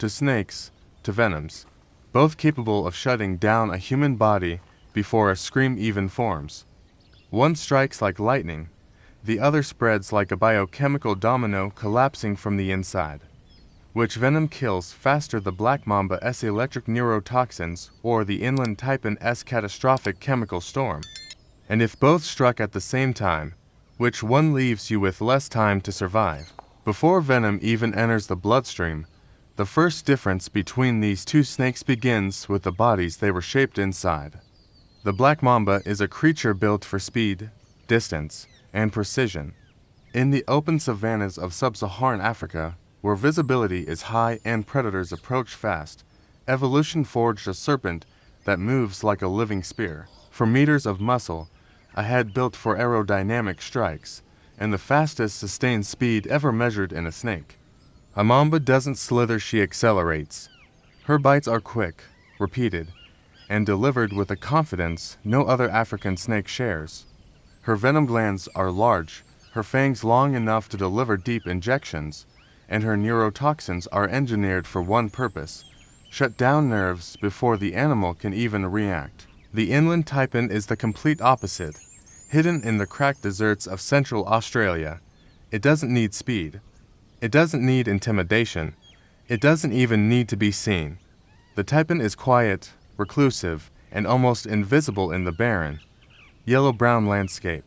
to snakes, to venoms, both capable of shutting down a human body before a scream even forms. One strikes like lightning, the other spreads like a biochemical domino collapsing from the inside. Which venom kills faster, the Black Mamba's electric neurotoxins or the Inland Taipan's catastrophic chemical storm? And if both struck at the same time, which one leaves you with less time to survive? Before venom even enters the bloodstream, the first difference between these two snakes begins with the bodies they were shaped inside. The Black Mamba is a creature built for speed, distance, and precision. In the open savannas of sub-Saharan Africa, where visibility is high and predators approach fast, evolution forged a serpent that moves like a living spear. For meters of muscle, a head built for aerodynamic strikes, and the fastest sustained speed ever measured in a snake. A mamba doesn't slither, she accelerates. Her bites are quick, repeated, and delivered with a confidence no other African snake shares. Her venom glands are large, her fangs long enough to deliver deep injections, and her neurotoxins are engineered for one purpose: shut down nerves before the animal can even react. The Inland Taipan is the complete opposite. Hidden in the cracked deserts of Central Australia, it doesn't need speed. It doesn't need intimidation. It doesn't even need to be seen. The Taipan is quiet, reclusive, and almost invisible in the barren, yellow-brown landscape.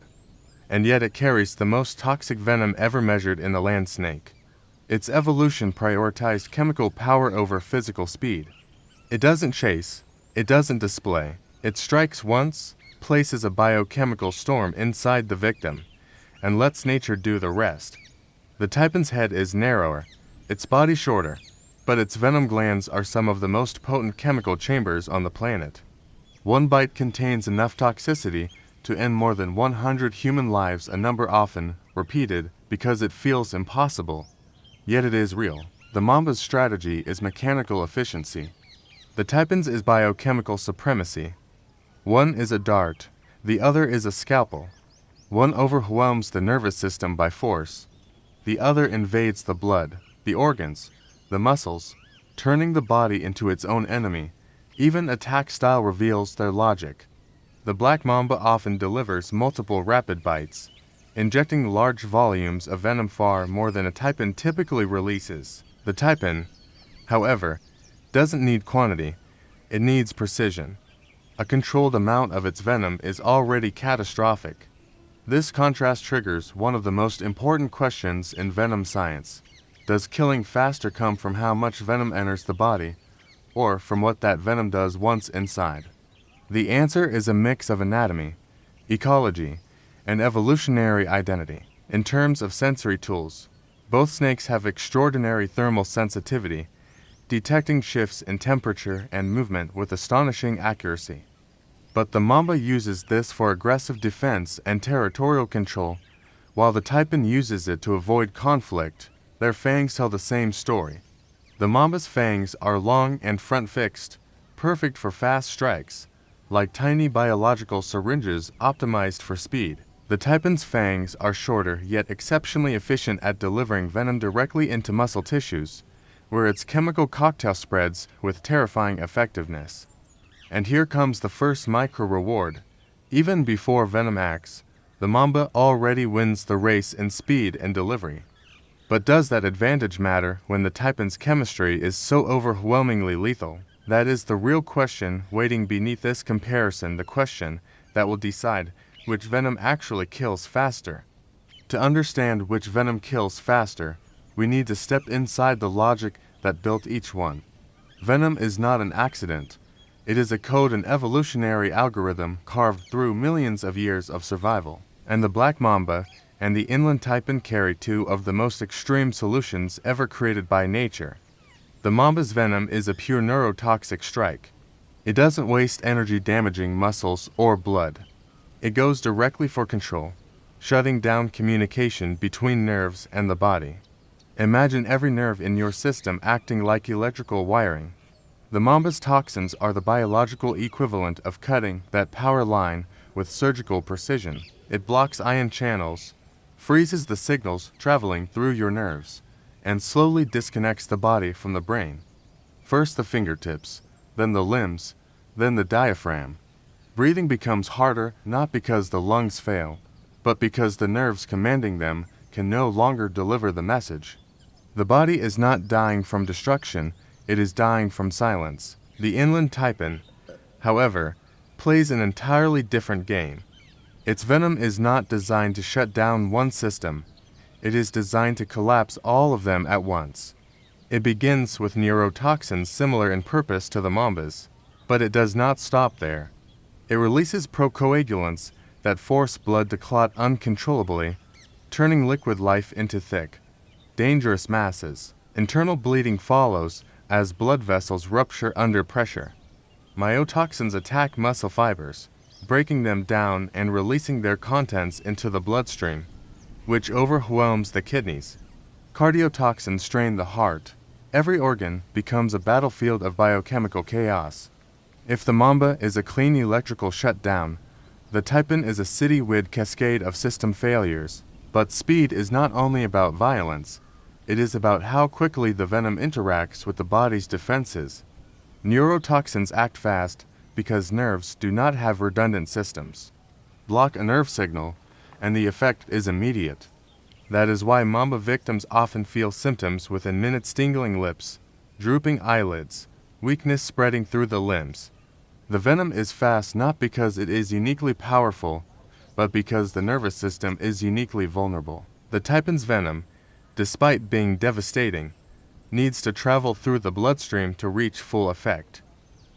And yet it carries the most toxic venom ever measured in a land snake. Its evolution prioritized chemical power over physical speed. It doesn't chase. It doesn't display. It strikes once, places a biochemical storm inside the victim, and lets nature do the rest. The Taipan's head is narrower, its body shorter, but its venom glands are some of the most potent chemical chambers on the planet. One bite contains enough toxicity to end more than 100 human lives, a number often repeated because it feels impossible. Yet it is real. The mamba's strategy is mechanical efficiency. The Taipan's is biochemical supremacy. One is a dart, the other is a scalpel. One overwhelms the nervous system by force. The other invades the blood, the organs, the muscles, turning the body into its own enemy. Even attack style reveals their logic. The Black Mamba often delivers multiple rapid bites, injecting large volumes of venom far more than a Taipan typically releases. The Taipan, however, doesn't need quantity, it needs precision. A controlled amount of its venom is already catastrophic. This contrast triggers one of the most important questions in venom science. Does killing faster come from how much venom enters the body, or from what that venom does once inside? The answer is a mix of anatomy, ecology, and evolutionary identity. In terms of sensory tools, both snakes have extraordinary thermal sensitivity, detecting shifts in temperature and movement with astonishing accuracy. But the mamba uses this for aggressive defense and territorial control, while the Taipan uses it to avoid conflict. Their fangs tell the same story. The mamba's fangs are long and front-fixed, perfect for fast strikes, like tiny biological syringes optimized for speed. The Taipan's fangs are shorter yet exceptionally efficient at delivering venom directly into muscle tissues, where its chemical cocktail spreads with terrifying effectiveness. And here comes the first micro-reward. Even before venom acts, the mamba already wins the race in speed and delivery. But does that advantage matter when the Taipan's chemistry is so overwhelmingly lethal? That is the real question waiting beneath this comparison, the question that will decide which venom actually kills faster. To understand which venom kills faster, we need to step inside the logic that built each one. Venom is not an accident. It is a code, an evolutionary algorithm carved through millions of years of survival. And the Black Mamba and the Inland Taipan carry two of the most extreme solutions ever created by nature. The mamba's venom is a pure neurotoxic strike. It doesn't waste energy damaging muscles or blood. It goes directly for control, shutting down communication between nerves and the body. Imagine every nerve in your system acting like electrical wiring. The mamba's toxins are the biological equivalent of cutting that power line with surgical precision. It blocks ion channels, freezes the signals traveling through your nerves, and slowly disconnects the body from the brain. First the fingertips, then the limbs, then the diaphragm. Breathing becomes harder not because the lungs fail, but because the nerves commanding them can no longer deliver the message. The body is not dying from destruction, it is dying from silence. The Inland Taipan, however, plays an entirely different game. Its venom is not designed to shut down one system, it is designed to collapse all of them at once. It begins with neurotoxins similar in purpose to the mambas, but it does not stop there. It releases procoagulants that force blood to clot uncontrollably, turning liquid life into thick, dangerous masses. Internal bleeding follows as blood vessels rupture under pressure. Biotoxins attack muscle fibers, breaking them down and releasing their contents into the bloodstream, which overwhelms the kidneys. Cardiotoxins strain the heart. Every organ becomes a battlefield of biochemical chaos. If the mamba is a clean electrical shutdown, the taipan is a city-wide cascade of system failures. But speed is not only about violence, it is about how quickly the venom interacts with the body's defenses. Neurotoxins act fast because nerves do not have redundant systems. Block a nerve signal, and the effect is immediate. That is why mamba victims often feel symptoms within minutes: tingling lips, drooping eyelids, weakness spreading through the limbs. The venom is fast not because it is uniquely powerful, but because the nervous system is uniquely vulnerable. The taipan's venom, despite being devastating, needs to travel through the bloodstream to reach full effect.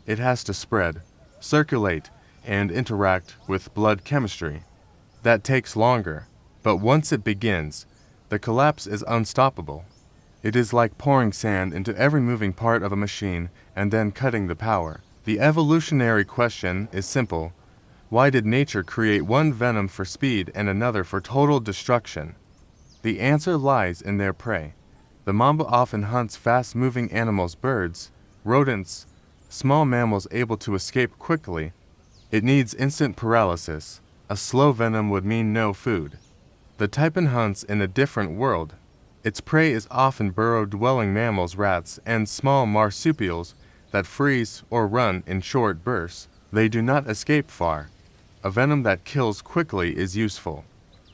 It has to spread, circulate, and interact with blood chemistry. That takes longer, but once it begins, the collapse is unstoppable. It is like pouring sand into every moving part of a machine and then cutting the power. The evolutionary question is simple. Why did nature create one venom for speed and another for total destruction? The answer lies in their prey. The mamba often hunts fast-moving animals, birds, rodents, small mammals able to escape quickly. It needs instant paralysis. A slow venom would mean no food. The taipan hunts in a different world. Its prey is often burrow-dwelling mammals, rats, and small marsupials that freeze or run in short bursts. They do not escape far. A venom that kills quickly is useful,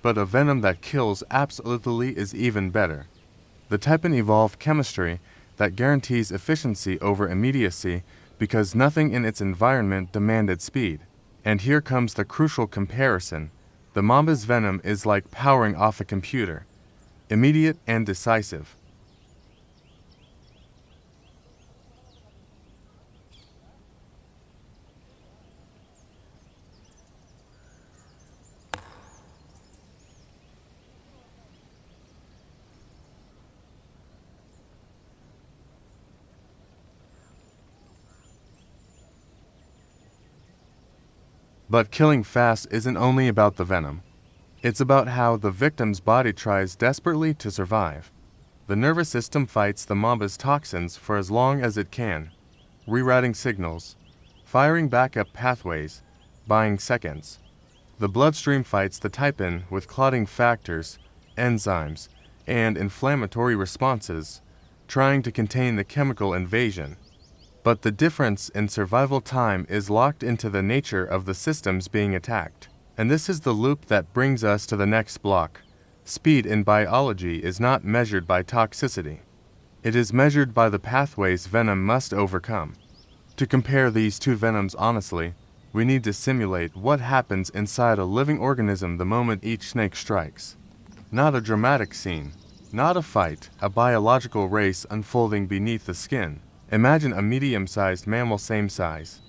but a venom that kills absolutely is even better. The taipan evolved chemistry that guarantees efficiency over immediacy because nothing in its environment demanded speed. And here comes the crucial comparison. The mamba's venom is like powering off a computer, immediate and decisive. But killing fast isn't only about the venom. It's about how the victim's body tries desperately to survive. The nervous system fights the mamba's toxins for as long as it can, rerouting signals, firing backup pathways, buying seconds. The bloodstream fights the taipan with clotting factors, enzymes, and inflammatory responses, trying to contain the chemical invasion. But the difference in survival time is locked into the nature of the systems being attacked. And this is the loop that brings us to the next block. Speed in biology is not measured by toxicity. It is measured by the pathways venom must overcome. To compare these two venoms honestly, we need to simulate what happens inside a living organism the moment each snake strikes. Not a dramatic scene, not a fight, a biological race unfolding beneath the skin. Imagine a medium-sized mammal, same size,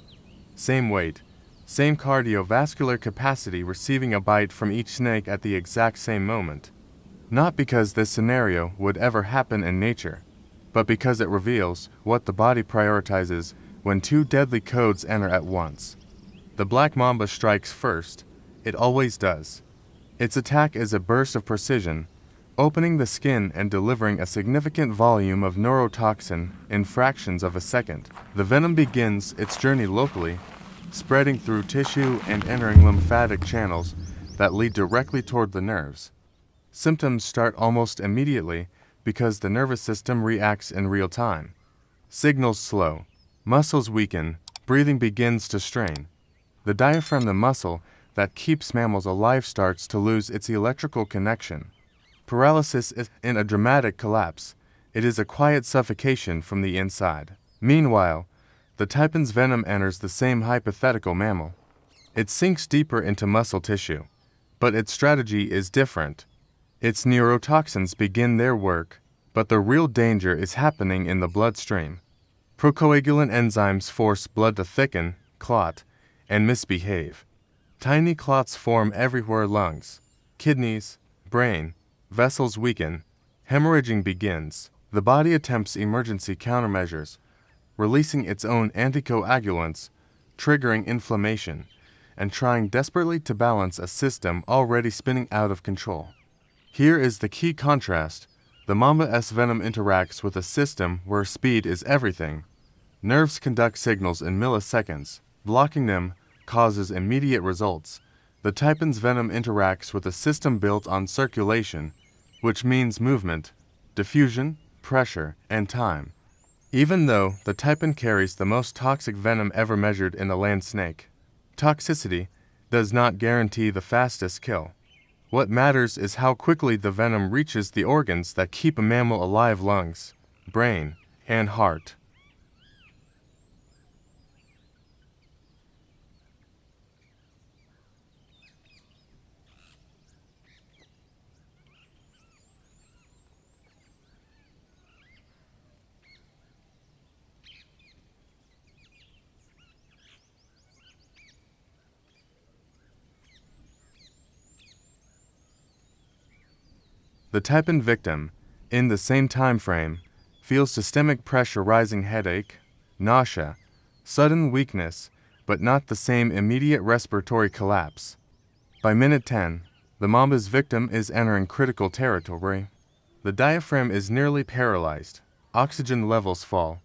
same weight, same cardiovascular capacity, receiving a bite from each snake at the exact same moment. Not because this scenario would ever happen in nature, but because it reveals what the body prioritizes when two deadly codes enter at once. The Black Mamba strikes first. It always does. Its attack is a burst of precision, opening the skin and delivering a significant volume of neurotoxin in fractions of a second. The venom begins its journey locally, spreading through tissue and entering lymphatic channels that lead directly toward the nerves. Symptoms start almost immediately because the nervous system reacts in real time. Signals slow. Muscles weaken. Breathing begins to strain. The diaphragm, the muscle that keeps mammals alive, starts to lose its electrical connection. Paralysis is in a dramatic collapse. It is a quiet suffocation from the inside. Meanwhile, the taipan's venom enters the same hypothetical mammal. It sinks deeper into muscle tissue. But its strategy is different. Its neurotoxins begin their work, but the real danger is happening in the bloodstream. Procoagulant enzymes force blood to thicken, clot, and misbehave. Tiny clots form everywhere: lungs, kidneys, brain, vessels weaken, hemorrhaging begins. The body attempts emergency countermeasures, releasing its own anticoagulants, triggering inflammation, and trying desperately to balance a system already spinning out of control. Here is the key contrast. The Mamba's venom interacts with a system where speed is everything. Nerves conduct signals in milliseconds. Blocking them causes immediate results. The taipan's venom interacts with a system built on circulation, which means movement, diffusion, pressure, and time. Even though the taipan carries the most toxic venom ever measured in a land snake, toxicity does not guarantee the fastest kill. What matters is how quickly the venom reaches the organs that keep a mammal alive: lungs, brain, and heart. The taipan victim, in the same time frame, feels systemic pressure, rising headache, nausea, sudden weakness, but not the same immediate respiratory collapse. By minute 10, the mamba's victim is entering critical territory. The diaphragm is nearly paralyzed. Oxygen levels fall.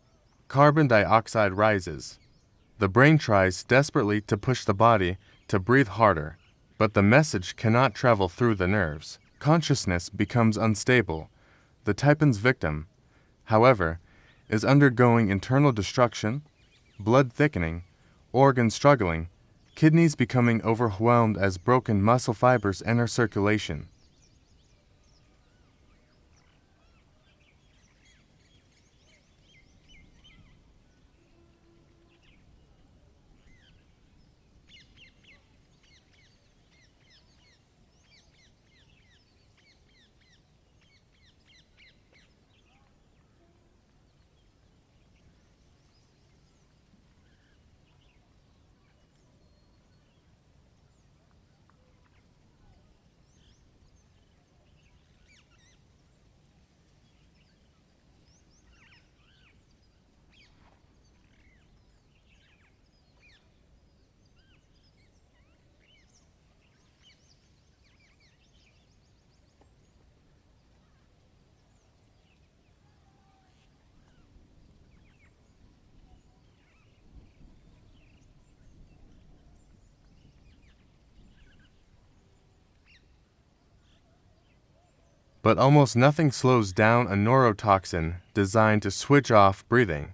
Carbon dioxide rises. The brain tries desperately to push the body to breathe harder, but the message cannot travel through the nerves. Consciousness becomes unstable. The taipan's victim, however, is undergoing internal destruction, blood thickening, organs struggling, kidneys becoming overwhelmed as broken muscle fibers enter circulation. But almost nothing slows down a neurotoxin designed to switch off breathing.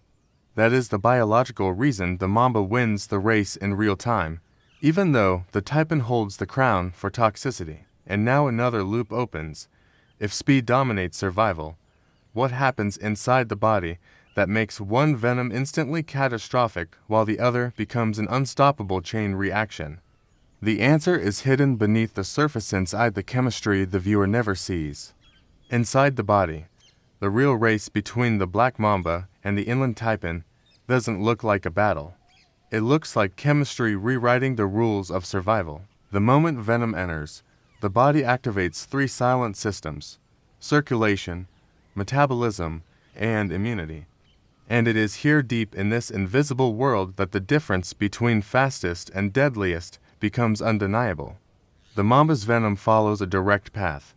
That is the biological reason the mamba wins the race in real time, even though the taipan holds the crown for toxicity. And now another loop opens. If speed dominates survival, what happens inside the body that makes one venom instantly catastrophic while the other becomes an unstoppable chain reaction? The answer is hidden beneath the surface, inside the chemistry the viewer never sees. Inside the body, the real race between the Black Mamba and the Inland Taipan doesn't look like a battle. It looks like chemistry rewriting the rules of survival. The moment venom enters, the body activates three silent systems: circulation, metabolism, and immunity. And it is here, deep in this invisible world, that the difference between fastest and deadliest becomes undeniable. The mamba's venom follows a direct path.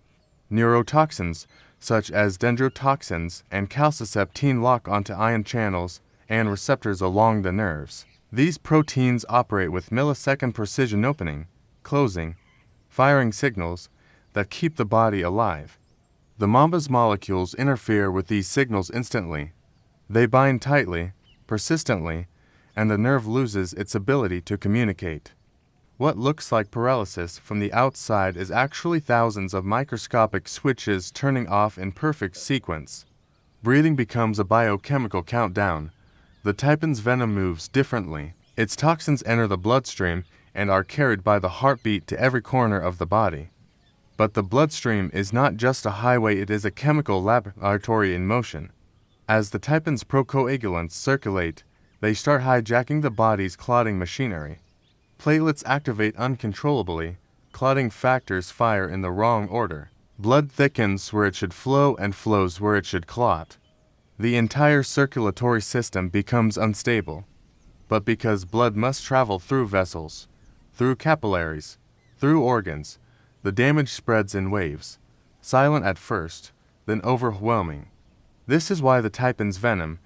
Neurotoxins, such as dendrotoxins and calciceptin, lock onto ion channels and receptors along the nerves. These proteins operate with millisecond precision, opening, closing, firing signals that keep the body alive. The mamba's molecules interfere with these signals instantly. They bind tightly, persistently, and the nerve loses its ability to communicate. What looks like paralysis from the outside is actually thousands of microscopic switches turning off in perfect sequence. Breathing becomes a biochemical countdown. The taipan's venom moves differently. Its toxins enter the bloodstream and are carried by the heartbeat to every corner of the body. But the bloodstream is not just a highway, it is a chemical laboratory in motion. As the taipan's procoagulants circulate, they start hijacking the body's clotting machinery. Platelets activate uncontrollably, clotting factors fire in the wrong order. Blood thickens where it should flow and flows where it should clot. The entire circulatory system becomes unstable. But because blood must travel through vessels, through capillaries, through organs, the damage spreads in waves, silent at first, then overwhelming. This is why the taipan's venom,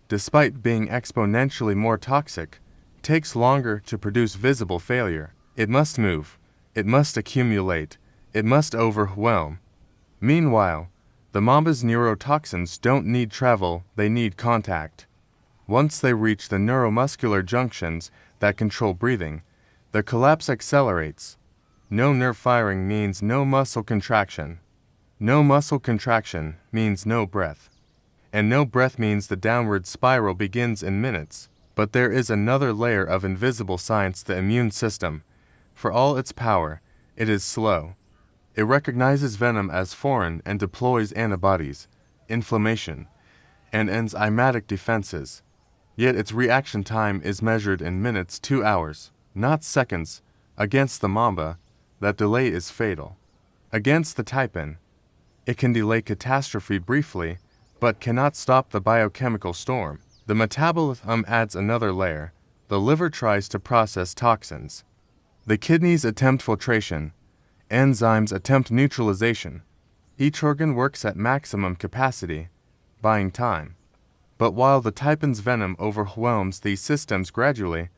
despite being exponentially more toxic, takes longer to produce visible failure. It must move, it must accumulate, it must overwhelm. Meanwhile, the mamba's neurotoxins don't need travel, they need contact. Once they reach the neuromuscular junctions that control breathing, the collapse accelerates. No nerve firing means no muscle contraction. No muscle contraction means no breath. And no breath means the downward spiral begins in minutes. But there is another layer of invisible science: the immune system. For all its power, it is slow. It recognizes venom as foreign and deploys antibodies, inflammation, and enzymatic defenses. Yet its reaction time is measured in minutes, 2 hours, not seconds. Against the mamba, that delay is fatal. Against the taipan, it can delay catastrophe briefly, but cannot stop the biochemical storm. The metabolism adds another layer. The liver tries to process toxins. The kidneys attempt filtration. Enzymes attempt neutralization. Each organ works at maximum capacity, buying time. But while the taipan's venom overwhelms these systems gradually,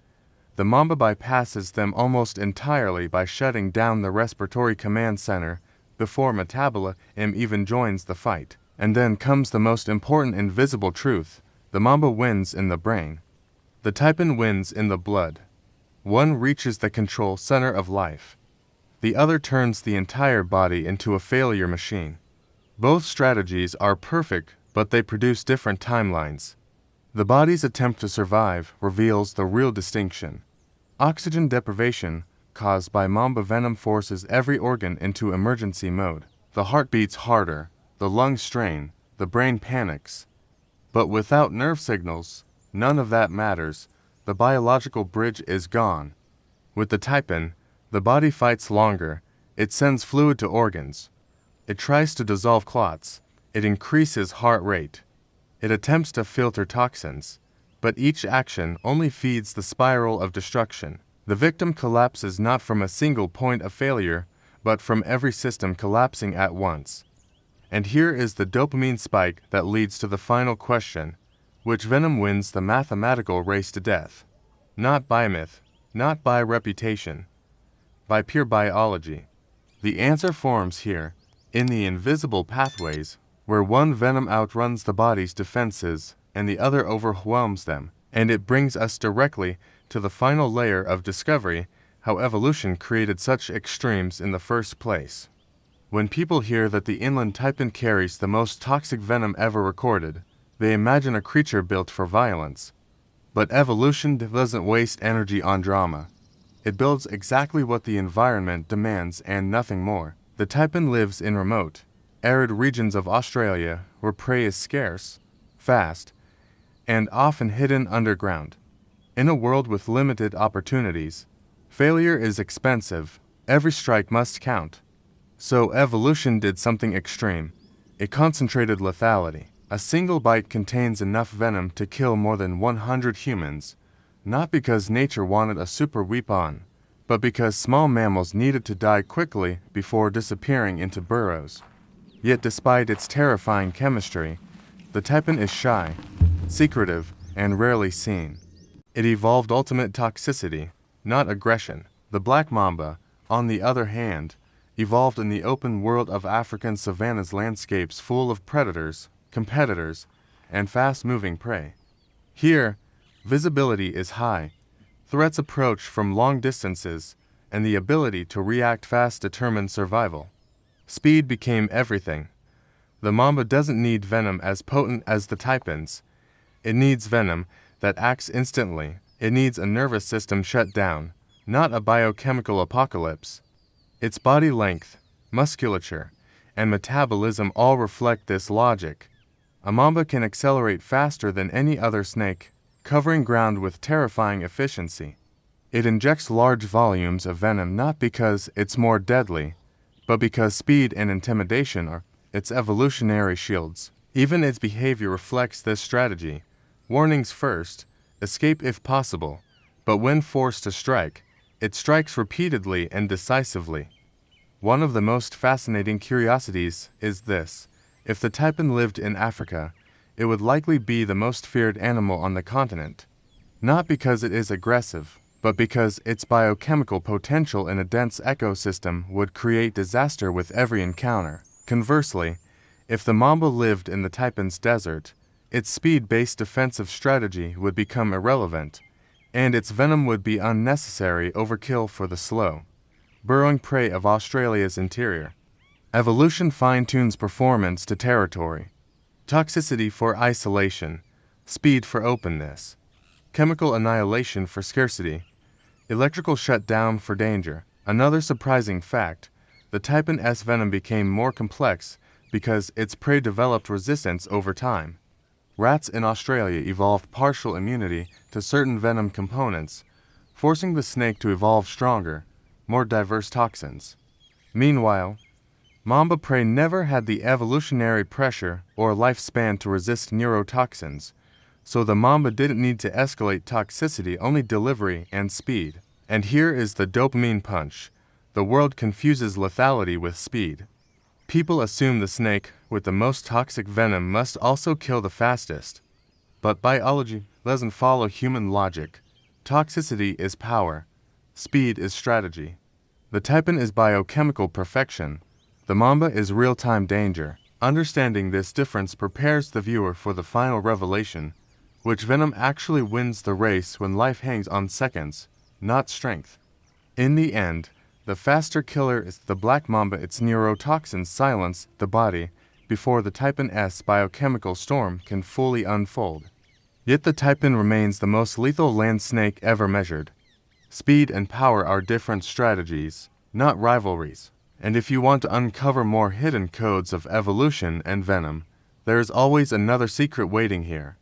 the mamba bypasses them almost entirely by shutting down the respiratory command center before metabolism even joins the fight. And then comes the most important invisible truth: the mamba wins in the brain. The taipan wins in the blood. One reaches the control center of life. The other turns the entire body into a failure machine. Both strategies are perfect, but they produce different timelines. The body's attempt to survive reveals the real distinction. Oxygen deprivation caused by mamba venom forces every organ into emergency mode. The heart beats harder, the lungs strain, the brain panics. But without nerve signals, none of that matters. The biological bridge is gone. With the taipan, the body fights longer. It sends fluid to organs. It tries to dissolve clots. It increases heart rate. It attempts to filter toxins. But each action only feeds the spiral of destruction. The victim collapses not from a single point of failure, but from every system collapsing at once. And here is the dopamine spike that leads to the final question: which venom wins the mathematical race to death? Not by myth, not by reputation, by pure biology. The answer forms here, in the invisible pathways, where one venom outruns the body's defenses and the other overwhelms them. And it brings us directly to the final layer of discovery: how evolution created such extremes in the first place. When people hear that the Inland Taipan carries the most toxic venom ever recorded, they imagine a creature built for violence. But evolution doesn't waste energy on drama. It builds exactly what the environment demands and nothing more. The taipan lives in remote, arid regions of Australia where prey is scarce, fast, and often hidden underground. In a world with limited opportunities, failure is expensive. Every strike must count. So evolution did something extreme. It concentrated lethality. A single bite contains enough venom to kill more than 100 humans, not because nature wanted a super weapon, but because small mammals needed to die quickly before disappearing into burrows. Yet despite its terrifying chemistry, the taipan is shy, secretive, and rarely seen. It evolved ultimate toxicity, not aggression. The Black Mamba, on the other hand, evolved in the open world of African savannas, landscapes full of predators, competitors, and fast-moving prey. Here, visibility is high, threats approach from long distances, and the ability to react fast determines survival. Speed became everything. The mamba doesn't need venom as potent as the taipans. It needs venom that acts instantly. It needs a nervous system shut down, not a biochemical apocalypse. Its body length, musculature, and metabolism all reflect this logic. A mamba can accelerate faster than any other snake, covering ground with terrifying efficiency. It injects large volumes of venom not because it's more deadly, but because speed and intimidation are its evolutionary shields. Even its behavior reflects this strategy. Warnings first, escape if possible, but when forced to strike, it strikes repeatedly and decisively. One of the most fascinating curiosities is this: if the taipan lived in Africa, it would likely be the most feared animal on the continent. Not because it is aggressive, but because its biochemical potential in a dense ecosystem would create disaster with every encounter. Conversely, if the mamba lived in the taipan's desert, its speed-based defensive strategy would become irrelevant, and its venom would be unnecessary overkill for the slow, burrowing prey of Australia's interior. Evolution fine-tunes performance to territory. Toxicity for isolation, speed for openness, chemical annihilation for scarcity, electrical shutdown for danger. Another surprising fact, the taipan S venom became more complex because its prey developed resistance over time. Rats in Australia evolved partial immunity to certain venom components, forcing the snake to evolve stronger, more diverse toxins. Meanwhile, mamba prey never had the evolutionary pressure or lifespan to resist neurotoxins, so the mamba didn't need to escalate toxicity, only delivery and speed. And here is the dopamine punch. The world confuses lethality with speed. People assume the snake with the most toxic venom must also kill the fastest. But biology doesn't follow human logic. Toxicity is power. Speed is strategy. The taipan is biochemical perfection. The mamba is real-time danger. Understanding this difference prepares the viewer for the final revelation, which venom actually wins the race when life hangs on seconds, not strength. In the end, the faster killer is the black mamba. Its neurotoxins silence the body before the taipan S biochemical storm can fully unfold. Yet the taipan remains the most lethal land snake ever measured. Speed and power are different strategies, not rivalries. And if you want to uncover more hidden codes of evolution and venom, there is always another secret waiting here.